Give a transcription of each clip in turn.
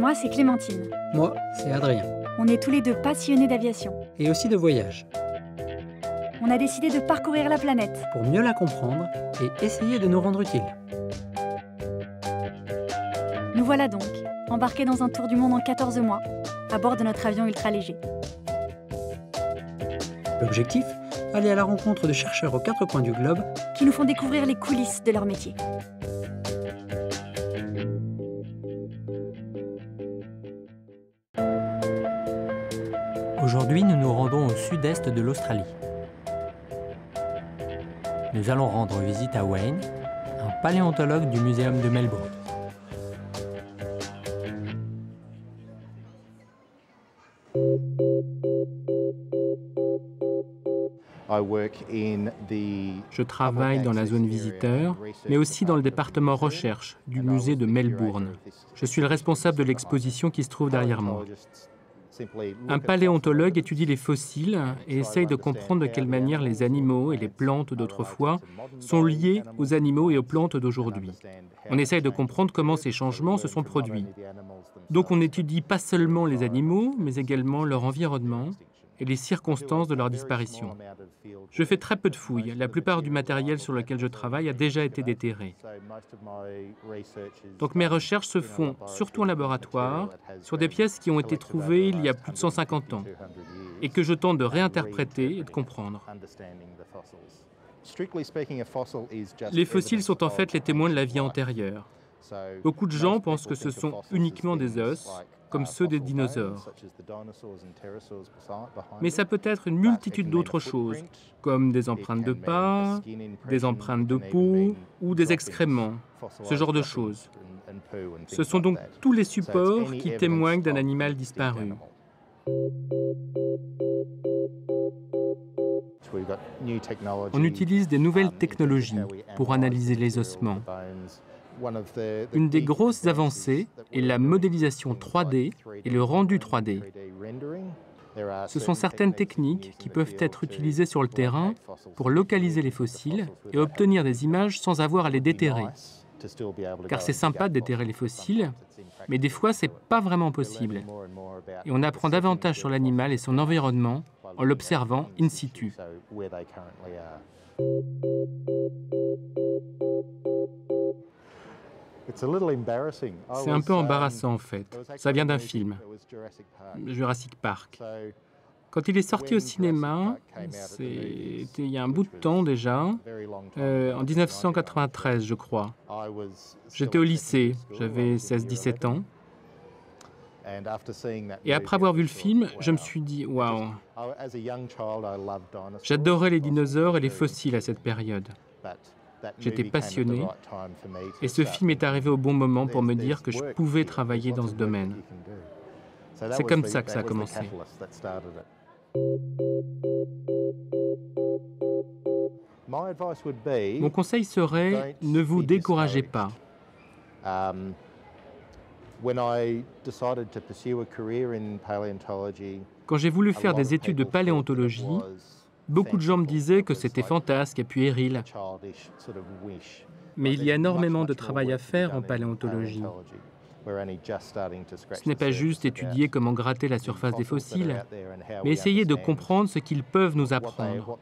Moi, c'est Clémentine. Moi, c'est Adrien. On est tous les deux passionnés d'aviation. Et aussi de voyage. On a décidé de parcourir la planète. Pour mieux la comprendre et essayer de nous rendre utiles. Nous voilà donc, embarqués dans un tour du monde en 14 mois, à bord de notre avion ultra léger. L'objectif, aller à la rencontre de chercheurs aux 4 coins du globe qui nous font découvrir les coulisses de leur métier. Aujourd'hui, nous nous rendons au sud-est de l'Australie. Nous allons rendre visite à Wayne, un paléontologue du muséum de Melbourne. Je travaille dans la zone visiteur, mais aussi dans le département recherche du musée de Melbourne. Je suis le responsable de l'exposition qui se trouve derrière moi. Un paléontologue étudie les fossiles et essaye de comprendre de quelle manière les animaux et les plantes d'autrefois sont liés aux animaux et aux plantes d'aujourd'hui. On essaye de comprendre comment ces changements se sont produits. Donc on étudie pas seulement les animaux, mais également leur environnement et les circonstances de leur disparition. Je fais très peu de fouilles. La plupart du matériel sur lequel je travaille a déjà été déterré. Donc mes recherches se font surtout en laboratoire, sur des pièces qui ont été trouvées il y a plus de 150 ans, et que je tente de réinterpréter et de comprendre. Les fossiles sont en fait les témoins de la vie antérieure. Beaucoup de gens pensent que ce sont uniquement des os, comme ceux des dinosaures. Mais ça peut être une multitude d'autres choses, comme des empreintes de pas, des empreintes de peau ou des excréments, ce genre de choses. Ce sont donc tous les supports qui témoignent d'un animal disparu. On utilise des nouvelles technologies pour analyser les ossements. Une des grosses avancées est la modélisation 3D et le rendu 3D. Ce sont certaines techniques qui peuvent être utilisées sur le terrain pour localiser les fossiles et obtenir des images sans avoir à les déterrer. Car c'est sympa de déterrer les fossiles, mais des fois c'est pas vraiment possible. Et on apprend davantage sur l'animal et son environnement en l'observant in situ. C'est un peu embarrassant en fait. Ça vient d'un film, Jurassic Park. Quand il est sorti au cinéma, c'était il y a un bout de temps déjà, en 1993 je crois. J'étais au lycée, j'avais 16-17 ans. Et après avoir vu le film, je me suis dit « Waouh !» J'adorais les dinosaures et les fossiles à cette période. J'étais passionné et ce film est arrivé au bon moment pour me dire que je pouvais travailler dans ce domaine. C'est comme ça que ça a commencé. Mon conseil serait « Ne vous découragez pas ». Quand j'ai voulu faire des études de paléontologie, beaucoup de gens me disaient que c'était fantasque et puéril. Mais il y a énormément de travail à faire en paléontologie. Ce n'est pas juste étudier comment gratter la surface des fossiles, mais essayer de comprendre ce qu'ils peuvent nous apprendre.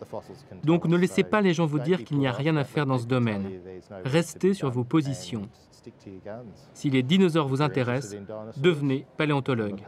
Donc ne laissez pas les gens vous dire qu'il n'y a rien à faire dans ce domaine. Restez sur vos positions. Si les dinosaures vous intéressent, devenez paléontologue.